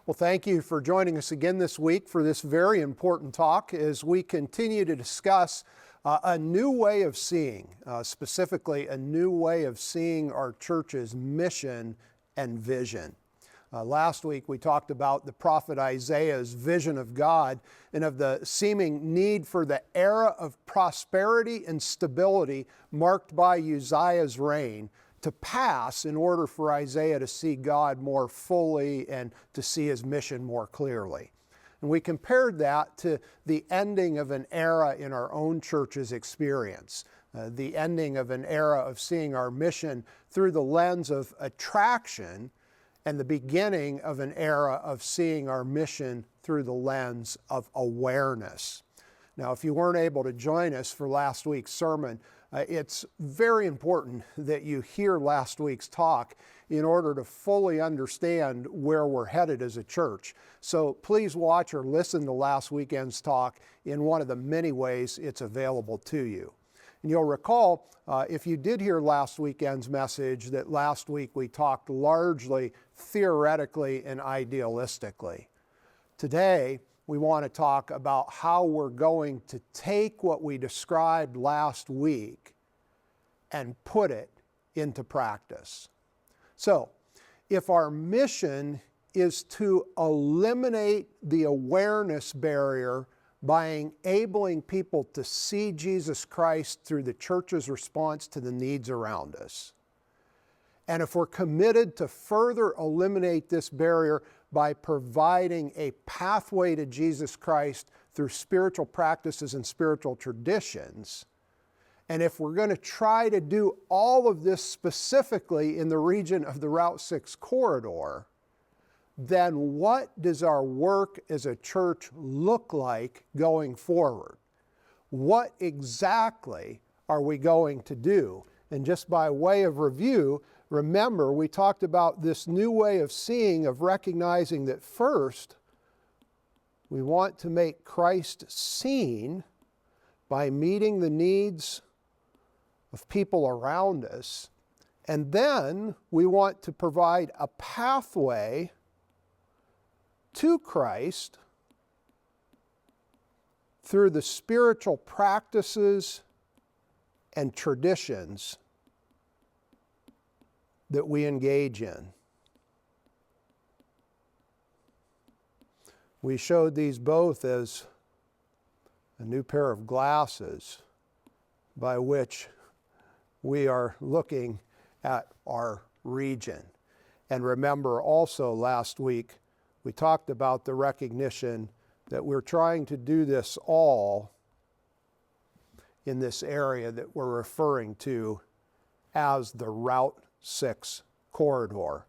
Well, thank you for joining us again this week for this very important talk as we continue to discuss a new way of seeing, specifically a new way of seeing our church's mission and vision. Last week we talked about the prophet Isaiah's vision of God and of the seeming need for the era of prosperity and stability marked by Uzziah's reign to pass in order for Isaiah to see God more fully and to see his mission more clearly. And we compared that to the ending of an era in our own church's experience, the ending of an era of seeing our mission through the lens of attraction and the beginning of an era of seeing our mission through the lens of awareness. Now, if you weren't able to join us for last week's sermon, it's very important that you hear last week's talk in order to fully understand where we're headed as a church. So please watch or listen to last weekend's talk in one of the many ways it's available to you. And you'll recall, if you did hear last weekend's message, that last week we talked largely theoretically and idealistically. Today, we want to talk about how we're going to take what we described last week and put it into practice. So, if our mission is to eliminate the awareness barrier by enabling people to see Jesus Christ through the church's response to the needs around us, and if we're committed to further eliminate this barrier by providing a pathway to Jesus Christ through spiritual practices and spiritual traditions, and if we're going to try to do all of this specifically in the region of the Route 6 corridor, then what does our work as a church look like going forward? What exactly are we going to do? And just by way of review, remember, we talked about this new way of seeing, of recognizing that first, we want to make Christ seen by meeting the needs of people around us. And then we want to provide a pathway to Christ through the spiritual practices and traditions that we engage in. We showed these both as a new pair of glasses by which we are looking at our region. And remember also last week, we talked about the recognition that we're trying to do this all in this area that we're referring to as the Route 6 corridor.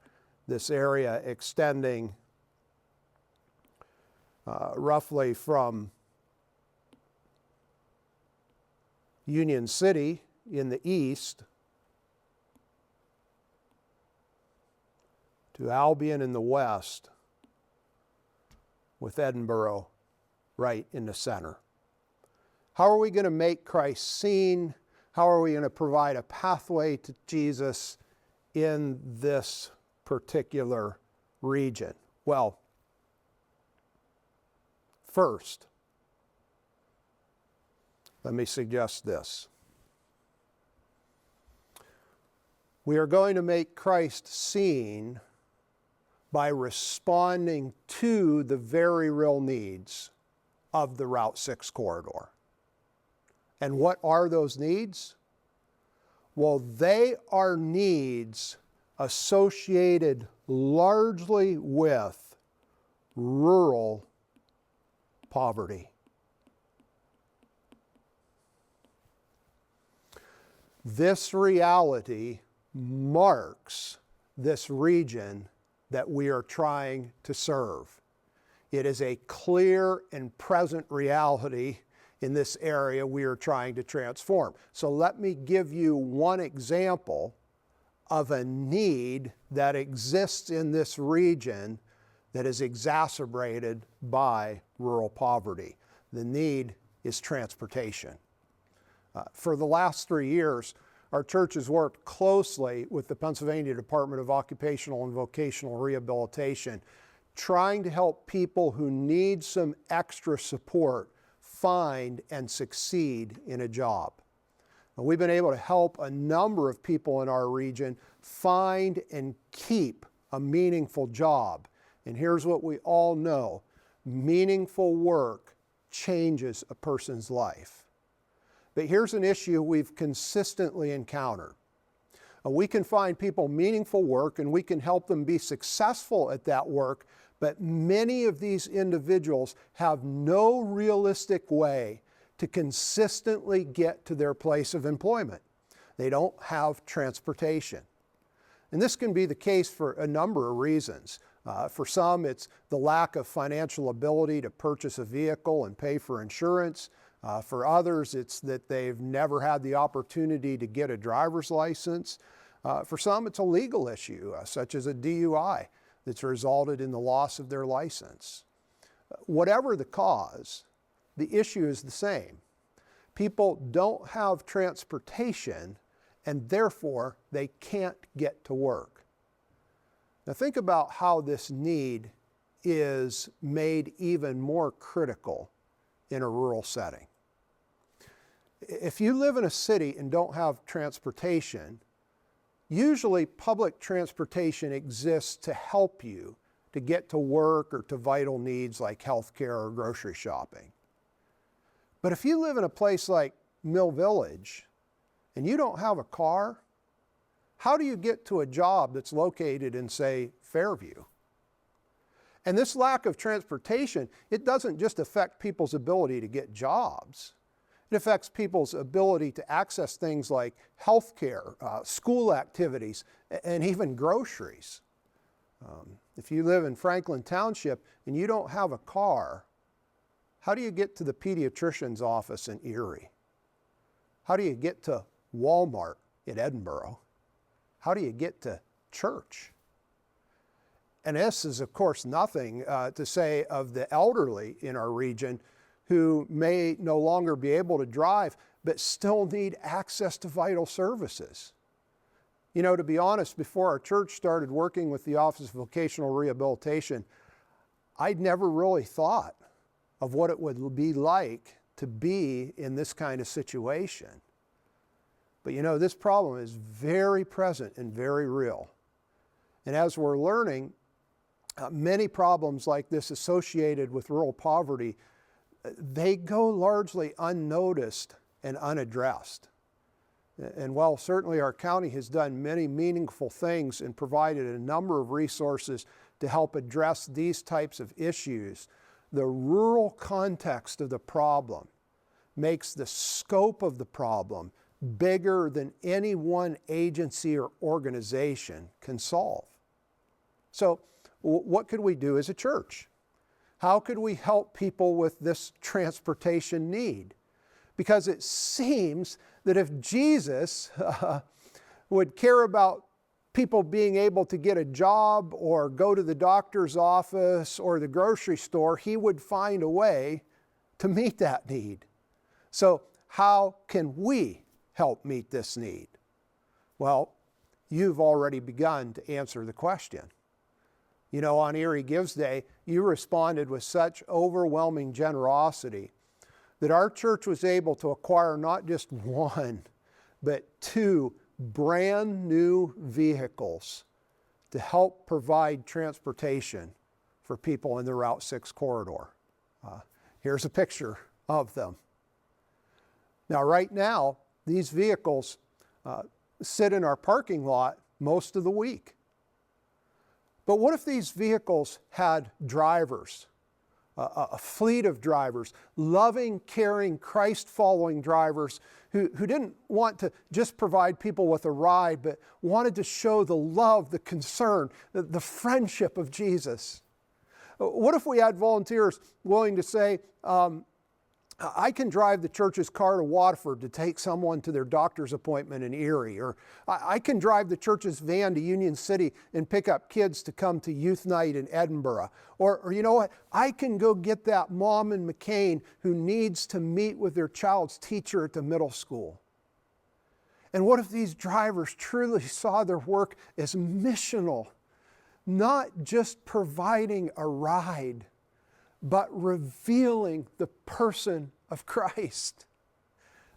This area extending roughly from Union City in the east to Albion in the west, with Edinburgh right in the center. How are we going to make Christ seen? How are we going to provide a pathway to Jesus in this particular region? Well, first, let me suggest this. We are going to make Christ seen by responding to the very real needs of the Route 6 corridor. And what are those needs? Well, they are needs associated largely with rural poverty. This reality marks this region that we are trying to serve. It is a clear and present reality in this area we are trying to transform. So let me give you one example of a need that exists in this region that is exacerbated by rural poverty. The need is transportation. For the last 3 years, our church has worked closely with the Pennsylvania Department of Occupational and Vocational Rehabilitation, trying to help people who need some extra support find and succeed in a job. And we've been able to help a number of people in our region find and keep a meaningful job. And here's what we all know: meaningful work changes a person's life. But here's an issue we've consistently encountered. We can find people meaningful work and we can help them be successful at that work, but many of these individuals have no realistic way to consistently get to their place of employment. They don't have transportation. And this can be the case for a number of reasons. For some, it's the lack of financial ability to purchase a vehicle and pay for insurance. For others, it's that they've never had the opportunity to get a driver's license. For some, it's a legal issue, such as a DUI that's resulted in the loss of their license. Whatever the cause, the issue is the same. People don't have transportation, and therefore they can't get to work. Now think about how this need is made even more critical in a rural setting. If you live in a city and don't have transportation, usually public transportation exists to help you to get to work or to vital needs like healthcare or grocery shopping. But if you live in a place like Mill Village and you don't have a car, how do you get to a job that's located in, say, Fairview? And this lack of transportation, it doesn't just affect people's ability to get jobs. It affects people's ability to access things like healthcare, school activities, and even groceries. If you live in Franklin Township and you don't have a car, how do you get to the pediatrician's office in Erie? How do you get to Walmart in Edinboro? How do you get to church? And this is, of course, nothing to say of the elderly in our region who may no longer be able to drive, but still need access to vital services. You know, to be honest, before our church started working with the Office of Vocational Rehabilitation, I'd never really thought of what it would be like to be in this kind of situation. But you know, this problem is very present and very real. And as we're learning, many problems like this associated with rural poverty, they go largely unnoticed and unaddressed. And while certainly our county has done many meaningful things and provided a number of resources to help address these types of issues, the rural context of the problem makes the scope of the problem bigger than any one agency or organization can solve. So, what could we do as a church? How could we help people with this transportation need? Because it seems that if Jesus would care about people being able to get a job or go to the doctor's office or the grocery store, he would find a way to meet that need. So how can we help meet this need? Well, you've already begun to answer the question. You know, on Erie Gives Day, you responded with such overwhelming generosity that our church was able to acquire not just one, but 2 brand new vehicles to help provide transportation for people in the Route 6 corridor. Here's a picture of them. Now, right now, these vehicles sit in our parking lot most of the week. But what if these vehicles had drivers, a fleet of drivers, loving, caring, Christ-following drivers who didn't want to just provide people with a ride, but wanted to show the love, the concern, the friendship of Jesus? What if we had volunteers willing to say, I can drive the church's car to Waterford to take someone to their doctor's appointment in Erie, or I can drive the church's van to Union City and pick up kids to come to youth night in Edinboro, or you know what, I can go get that mom in McCain who needs to meet with their child's teacher at the middle school. And what if these drivers truly saw their work as missional, not just providing a ride, but revealing the person of Christ.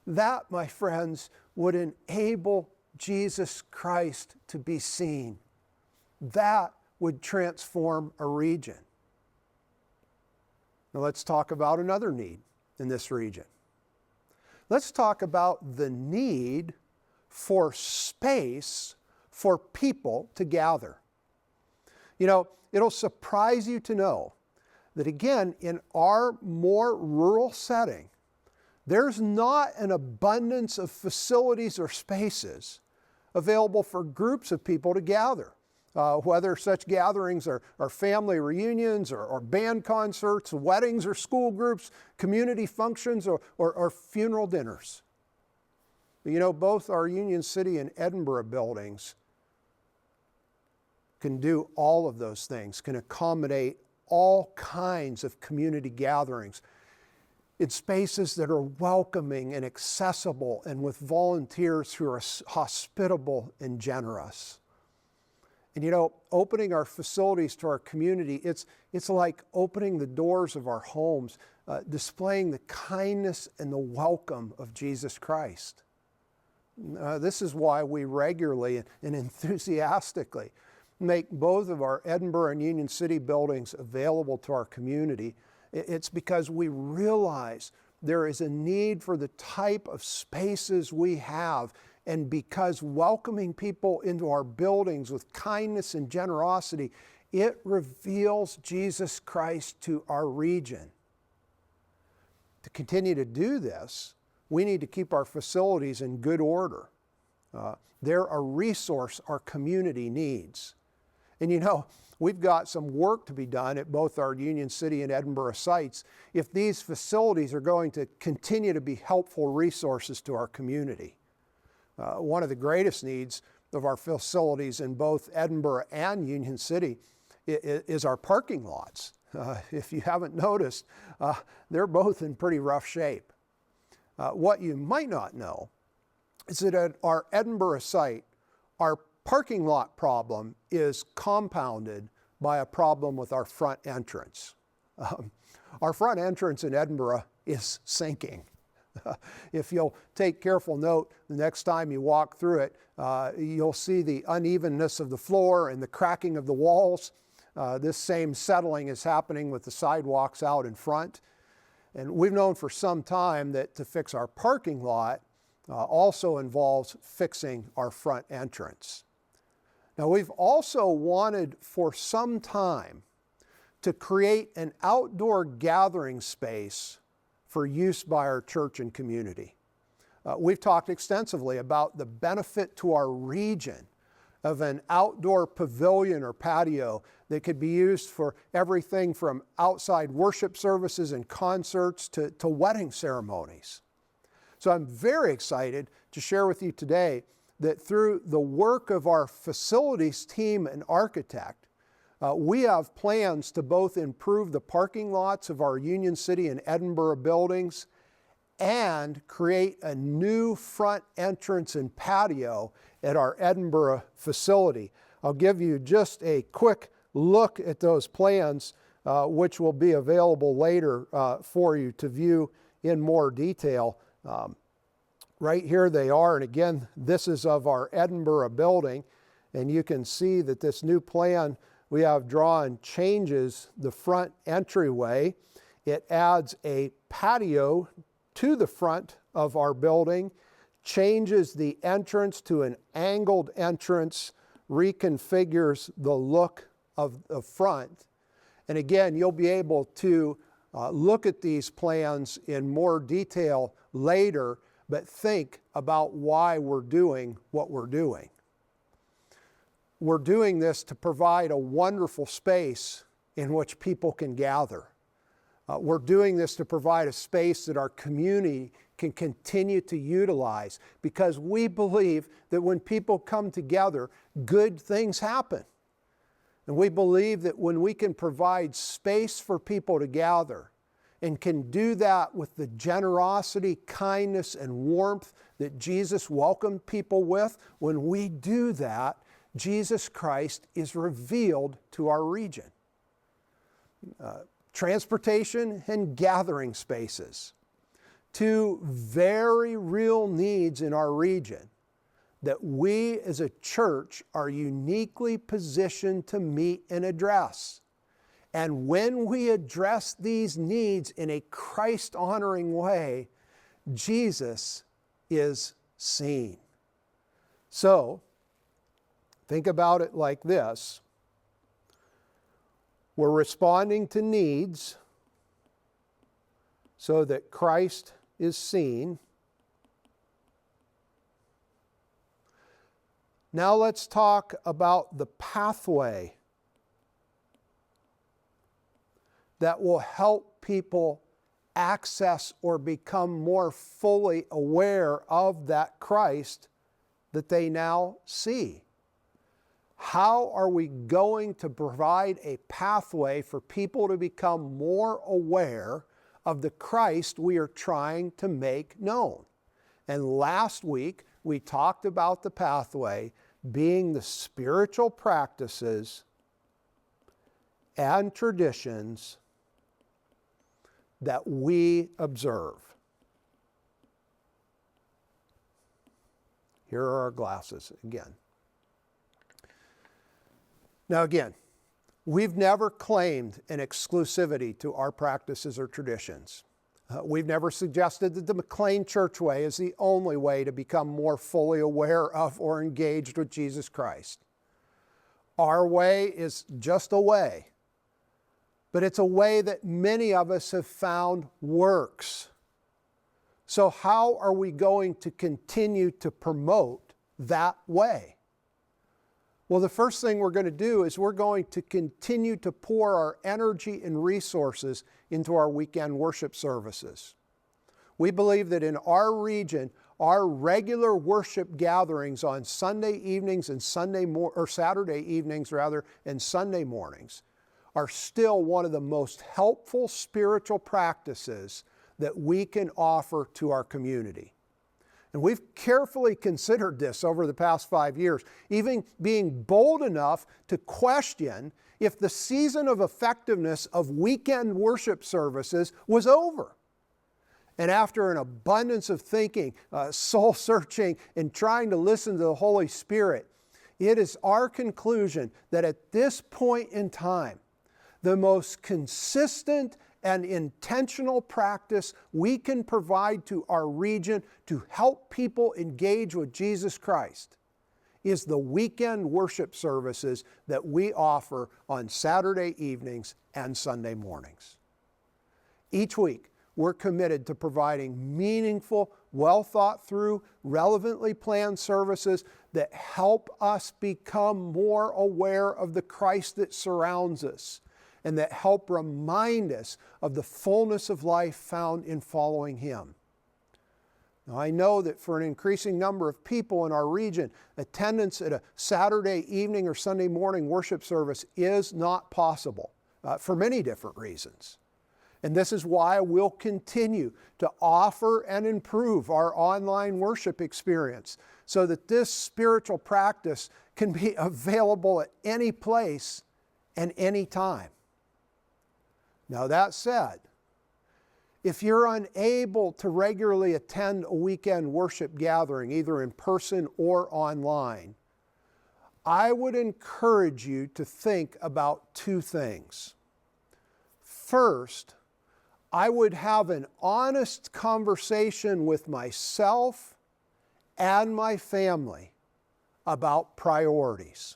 That, my friends, would enable Jesus Christ to be seen. That would transform a region. Now let's talk about another need in this region. Let's talk about the need for space for people to gather. You know, it'll surprise you to know that again, in our more rural setting, there's not an abundance of facilities or spaces available for groups of people to gather. Whether such gatherings are family reunions or band concerts, weddings or school groups, community functions or funeral dinners. You know, both our Union City and Edinburgh buildings can do all of those things, can accommodate all kinds of community gatherings in spaces that are welcoming and accessible and with volunteers who are hospitable and generous. And you know, opening our facilities to our community, it's like opening the doors of our homes, displaying the kindness and the welcome of Jesus Christ. This is why we regularly and enthusiastically make both of our Edinburgh and Union City buildings available to our community. It's because we realize there is a need for the type of spaces we have, and because welcoming people into our buildings with kindness and generosity, it reveals Jesus Christ to our region. To continue to do this, we need to keep our facilities in good order. They're a resource our community needs. And you know, we've got some work to be done at both our Union City and Edinburgh sites if these facilities are going to continue to be helpful resources to our community. One of the greatest needs of our facilities in both Edinburgh and Union City is our parking lots. If you haven't noticed, they're both in pretty rough shape. What you might not know is that at our Edinburgh site, our parking lot problem is compounded by a problem with our front entrance. Our front entrance in Edinburgh is sinking. If you'll take careful note, the next time you walk through it, you'll see the unevenness of the floor and the cracking of the walls. This same settling is happening with the sidewalks out in front. And we've known for some time that to fix our parking lot also involves fixing our front entrance. Now, we've also wanted for some time to create an outdoor gathering space for use by our church and community. We've talked extensively about the benefit to our region of an outdoor pavilion or patio that could be used for everything from outside worship services and concerts to wedding ceremonies. So I'm very excited to share with you today that through the work of our facilities team and architect, we have plans to both improve the parking lots of our Union City and Edinburgh buildings and create a new front entrance and patio at our Edinburgh facility. I'll give you just a quick look at those plans, which will be available later for you to view in more detail. Right here they are, and again, this is of our Edinburgh building, and you can see that this new plan we have drawn changes the front entryway. It adds a patio to the front of our building, changes the entrance to an angled entrance, reconfigures the look of the front. And again, you'll be able to look at these plans in more detail later, but think about why we're doing what we're doing. We're doing this to provide a wonderful space in which people can gather. We're doing this to provide a space that our community can continue to utilize, because we believe that when people come together, good things happen. And we believe that when we can provide space for people to gather, and can do that with the generosity, kindness, and warmth that Jesus welcomed people with, when we do that, Jesus Christ is revealed to our region. Transportation and gathering spaces, two very real needs in our region that we as a church are uniquely positioned to meet and address. And when we address these needs in a Christ-honoring way, Jesus is seen. So, think about it like this. We're responding to needs so that Christ is seen. Now let's talk about the pathway that will help people access or become more fully aware of that Christ that they now see. How are we going to provide a pathway for people to become more aware of the Christ we are trying to make known? And last week, we talked about the pathway being the spiritual practices and traditions that we observe. Here are our glasses again. Now again, we've never claimed an exclusivity to our practices or traditions. We've never suggested that the McLean Church way is the only way to become more fully aware of or engaged with Jesus Christ. Our way is just a way, but it's a way that many of us have found works. So how are we going to continue to promote that way? Well, the first thing we're going to do is we're going to continue to pour our energy and resources into our weekend worship services. We believe that in our region, our regular worship gatherings on Sunday evenings and Saturday evenings and Sunday mornings are still one of the most helpful spiritual practices that we can offer to our community. And we've carefully considered this over the past 5 years, even being bold enough to question if the season of effectiveness of weekend worship services was over. And after an abundance of thinking, soul searching, and trying to listen to the Holy Spirit, it is our conclusion that at this point in time, the most consistent and intentional practice we can provide to our region to help people engage with Jesus Christ is the weekend worship services that we offer on Saturday evenings and Sunday mornings. Each week, we're committed to providing meaningful, well thought through, relevantly planned services that help us become more aware of the Christ that surrounds us, and that help remind us of the fullness of life found in following Him. Now, I know that for an increasing number of people in our region, attendance at a Saturday evening or Sunday morning worship service is not possible for many different reasons. And this is why we'll continue to offer and improve our online worship experience so that this spiritual practice can be available at any place and any time. Now that said, if you're unable to regularly attend a weekend worship gathering, either in person or online, I would encourage you to think about two things. First, I would have an honest conversation with myself and my family about priorities.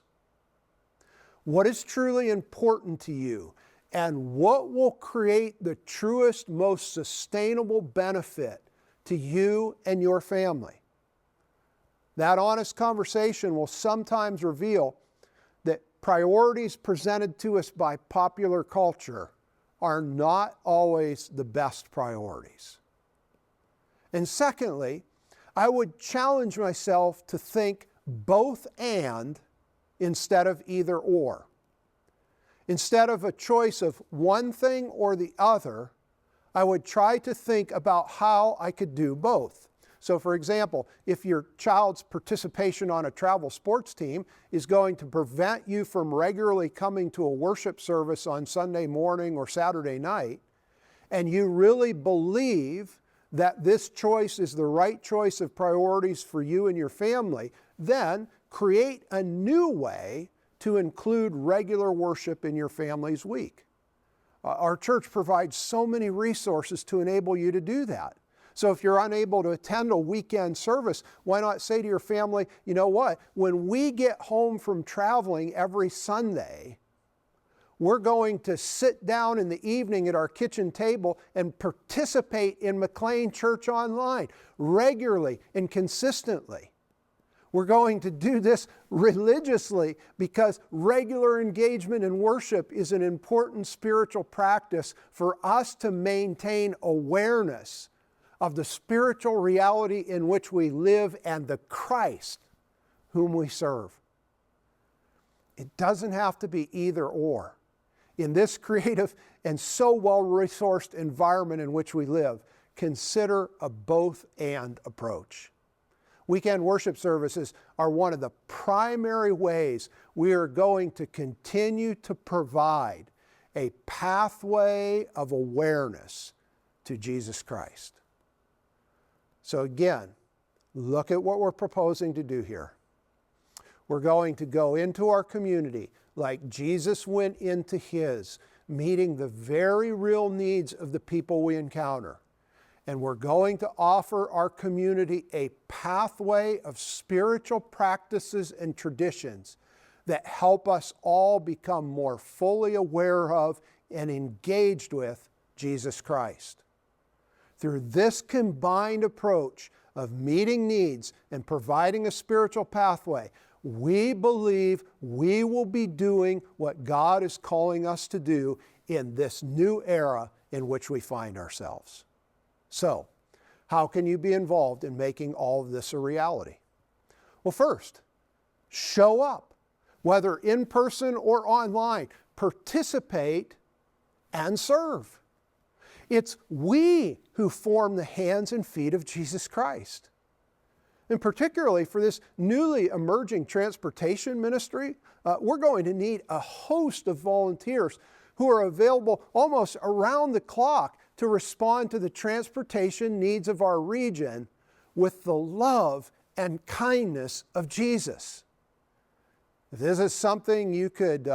What is truly important to you? And what will create the truest, most sustainable benefit to you and your family? That honest conversation will sometimes reveal that priorities presented to us by popular culture are not always the best priorities. And secondly, I would challenge myself to think both and instead of either or. Instead of a choice of one thing or the other, I would try to think about how I could do both. So for example, if your child's participation on a travel sports team is going to prevent you from regularly coming to a worship service on Sunday morning or Saturday night, and you really believe that this choice is the right choice of priorities for you and your family, then create a new way to include regular worship in your family's week. Our church provides so many resources to enable you to do that. So if you're unable to attend a weekend service, why not say to your family, you know what, when we get home from traveling every Sunday, we're going to sit down in the evening at our kitchen table and participate in McLean Church Online regularly and consistently. We're going to do this religiously because regular engagement in worship is an important spiritual practice for us to maintain awareness of the spiritual reality in which we live and the Christ whom we serve. It doesn't have to be either or. In this creative and so well-resourced environment in which we live, consider a both-and approach. Weekend worship services are one of the primary ways we are going to continue to provide a pathway of awareness to Jesus Christ. So again, look at what we're proposing to do here. We're going to go into our community like Jesus went into his, meeting the very real needs of the people we encounter. And we're going to offer our community a pathway of spiritual practices and traditions that help us all become more fully aware of and engaged with Jesus Christ. Through this combined approach of meeting needs and providing a spiritual pathway, we believe we will be doing what God is calling us to do in this new era in which we find ourselves. So, how can you be involved in making all of this a reality? Well, first, show up, whether in person or online. Participate and serve. It's we who form the hands and feet of Jesus Christ. And particularly for this newly emerging transportation ministry, we're going to need a host of volunteers who are available almost around the clock to respond to the transportation needs of our region with the love and kindness of Jesus. If this is something you could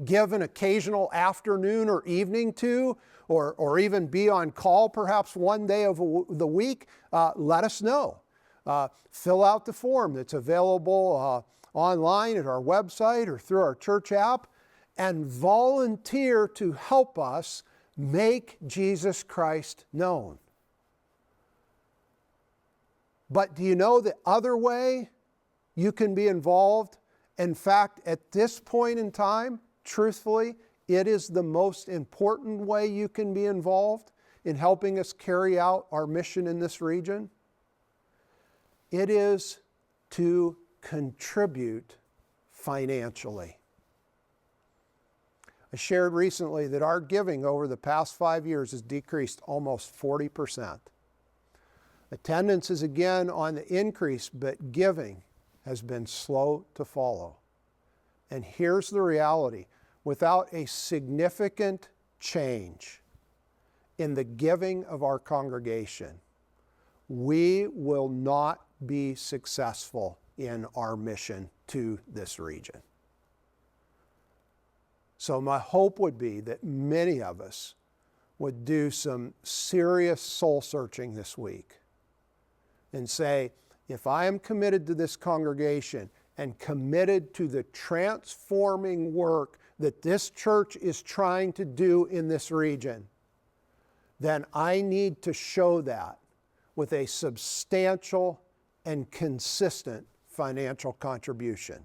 give an occasional afternoon or evening to, or even be on call perhaps one day of the week, let us know. Fill out the form that's available online at our website or through our church app, and volunteer to help us make Jesus Christ known. But do you know the other way you can be involved? In fact, at this point in time, truthfully, it is the most important way you can be involved in helping us carry out our mission in this region. It is to contribute financially. I shared recently that our giving over the past 5 years has decreased almost 40%. Attendance is again on the increase, but giving has been slow to follow. And here's the reality. Without a significant change in the giving of our congregation, we will not be successful in our mission to this region. So my hope would be that many of us would do some serious soul searching this week and say, if I am committed to this congregation and committed to the transforming work that this church is trying to do in this region, then I need to show that with a substantial and consistent financial contribution.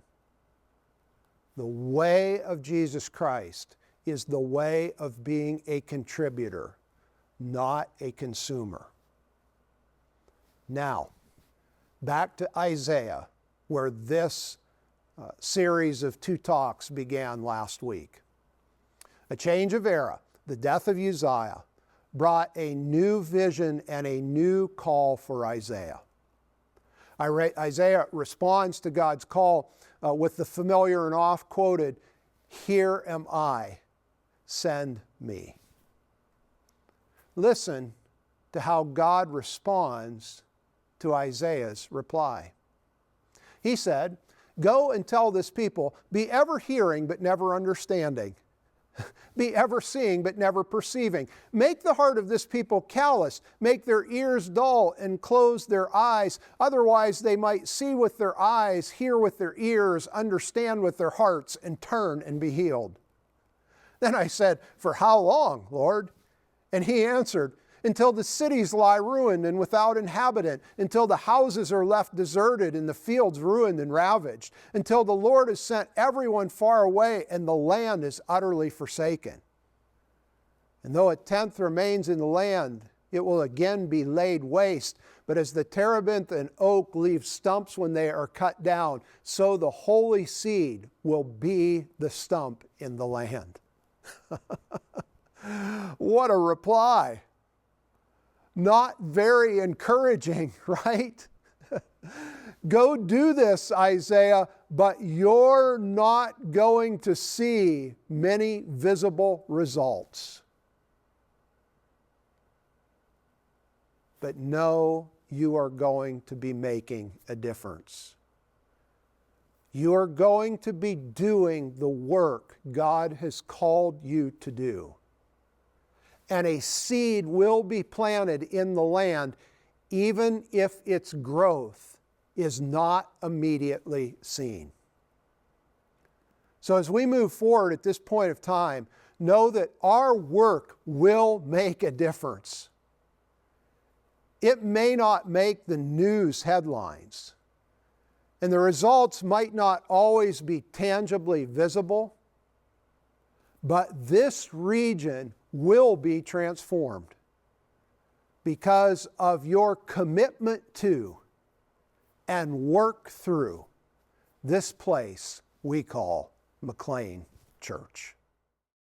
The way of Jesus Christ is the way of being a contributor, not a consumer. Now, back to Isaiah, where this series of 2 talks began last week. A change of era, the death of Uzziah, brought a new vision and a new call for Isaiah. Isaiah responds to God's call with the familiar and oft-quoted, "Here am I, send me." Listen to how God responds to Isaiah's reply. He said, "Go and tell this people, be ever hearing but never understanding. Be ever seeing but never perceiving. Make the heart of this people callous. Make their ears dull and close their eyes. Otherwise they might see with their eyes, hear with their ears, understand with their hearts, and turn and be healed." Then I said, "For how long, Lord?" And he answered, "Until the cities lie ruined and without inhabitant, until the houses are left deserted and the fields ruined and ravaged, until the Lord has sent everyone far away and the land is utterly forsaken. And though a tenth remains in the land, it will again be laid waste. But as the terebinth and oak leave stumps when they are cut down, so the holy seed will be the stump in the land." What a reply! Not very encouraging, right? Go do this, Isaiah, but you're not going to see many visible results. But know you are going to be making a difference. You are going to be doing the work God has called you to do. And a seed will be planted in the land, even if its growth is not immediately seen. So as we move forward at this point of time, know that our work will make a difference. It may not make the news headlines, and the results might not always be tangibly visible, but this region will be transformed because of your commitment to and work through this place we call McLean Church.